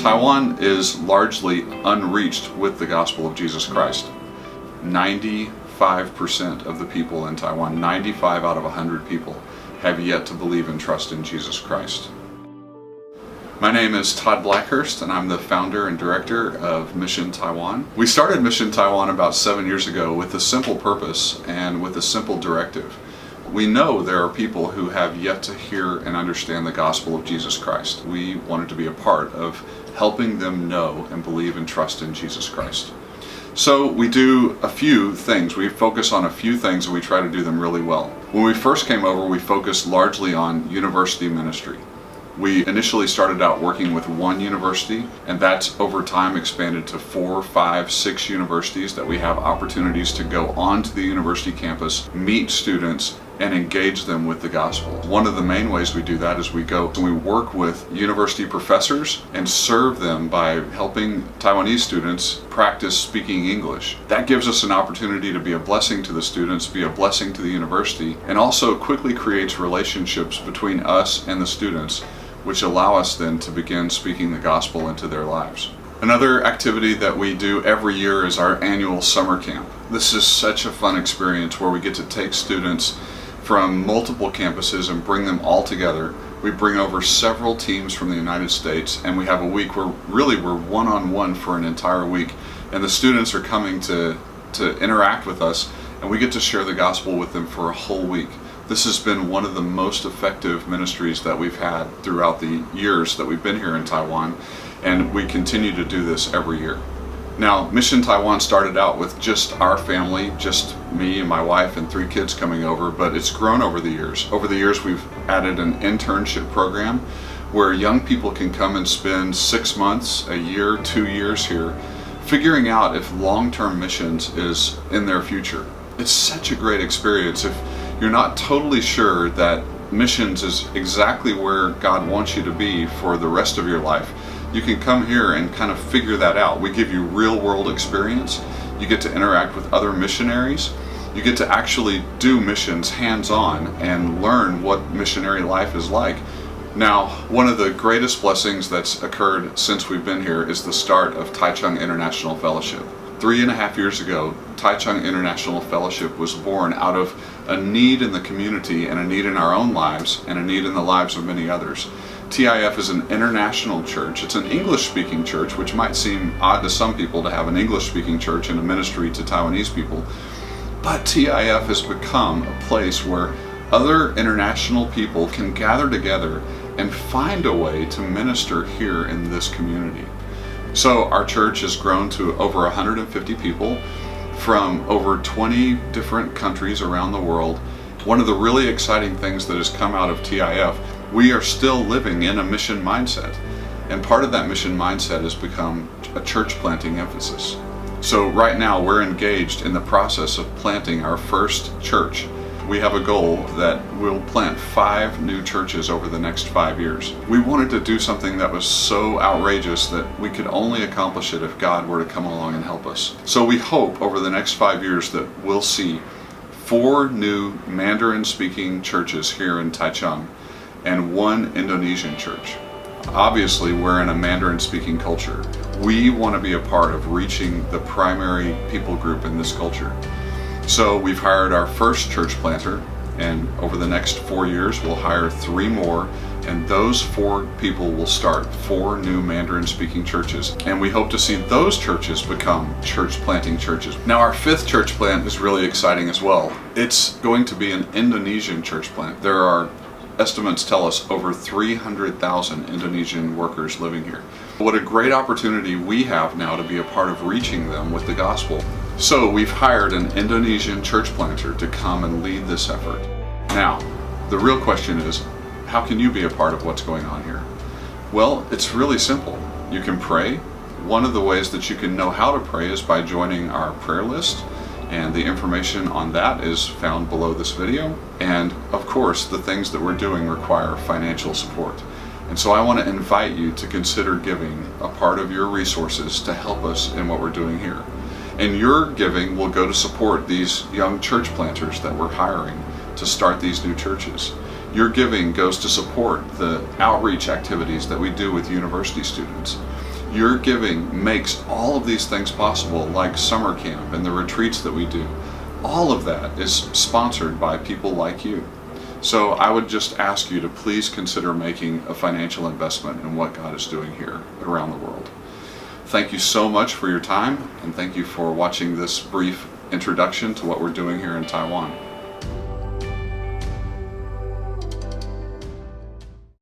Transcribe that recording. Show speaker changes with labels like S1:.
S1: Taiwan is largely unreached with the gospel of Jesus Christ. 95% of the people in Taiwan, 95 out of 100 people, have yet to believe and trust in Jesus Christ. My name is Todd Blackhurst, and I'm the founder and director of Mission Taiwan. We started Mission Taiwan about 7 years ago with a simple purpose and with a simple directive. We know there are people who have yet to hear and understand the gospel of Jesus Christ. We wanted to be a part of helping them know and believe and trust in Jesus Christ. So we do a few things. We focus on a few things and we try to do them really well. When we first came over, we focused largely on university ministry. We initially started out working with one university, and that's over time expanded to 4, 5, 6 universities that we have opportunities to go onto the university campus, meet students, and engage them with the gospel. One of the main ways we do that is we go and we work with university professors and serve them by helping Taiwanese students practice speaking English. That gives us an opportunity to be a blessing to the students, be a blessing to the university, and also quickly creates relationships between us and the students, which allow us then to begin speaking the gospel into their lives. Another activity that we do every year is our annual summer camp. This is such a fun experience where we get to take students from multiple campuses and bring them all together. We bring over several teams from the United States, and we have a week where we're one-on-one for an entire week, and the students are coming to interact with us, and we get to share the gospel with them for a whole week. This has been one of the most effective ministries that we've had throughout the years that we've been here in Taiwan, and we continue to do this every year. Now, Mission Taiwan started out with just our family, just me and my wife and 3 kids coming over, but it's grown over the years. Over the years, we've added an internship program where young people can come and spend 6 months, a year, 2 years here, figuring out if long-term missions is in their future. It's such a great experience. If you're not totally sure that missions is exactly where God wants you to be for the rest of your life, you can come here and kind of figure that out. We give you real world experience. You get to interact with other missionaries. You get to actually do missions hands-on and learn what missionary life is like. Now, one of the greatest blessings that's occurred since we've been here is the start of Taichung International Fellowship. 3.5 years ago, Taichung International Fellowship was born out of a need in the community and a need in our own lives and a need in the lives of many others. TIF is an international church. It's an English-speaking church, which might seem odd to some people to have an English-speaking church and a ministry to Taiwanese people. But TIF has become a place where other international people can gather together and find a way to minister here in this community. So our church has grown to over 150 people from over 20 different countries around the world. One of the really exciting things that has come out of TIF, we are still living in a mission mindset. And part of that mission mindset has become a church planting emphasis. So right now we're engaged in the process of planting our first church. We have a goal that we'll plant 5 new churches over the next 5 years. We wanted to do something that was so outrageous that we could only accomplish it if God were to come along and help us. So we hope over the next 5 years that we'll see 4 new Mandarin-speaking churches here in Taichung and 1 Indonesian church. Obviously, we're in a Mandarin-speaking culture. We want to be a part of reaching the primary people group in this culture. So we've hired our first church planter, and over the next 4 years we'll hire 3 more, and those 4 people will start 4 new Mandarin-speaking churches, and we hope to see those churches become church planting churches. Now our 5th church plant is really exciting as well. It's going to be an Indonesian church plant. There are estimates tell us over 300,000 Indonesian workers living here. What a great opportunity we have now to be a part of reaching them with the gospel. So we've hired an Indonesian church planter to come and lead this effort. Now, the real question is, how can you be a part of what's going on here? Well, it's really simple. You can pray. One of the ways that you can know how to pray is by joining our prayer list, and the information on that is found below this video. And of course, the things that we're doing require financial support. And so I want to invite you to consider giving a part of your resources to help us in what we're doing here. And your giving will go to support these young church planters that we're hiring to start these new churches. Your giving goes to support the outreach activities that we do with university students. Your giving makes all of these things possible, like summer camp and the retreats that we do. All of that is sponsored by people like you. So I would just ask you to please consider making a financial investment in what God is doing here around the world. Thank you so much for your time, and thank you for watching this brief introduction to what we're doing here in Taiwan.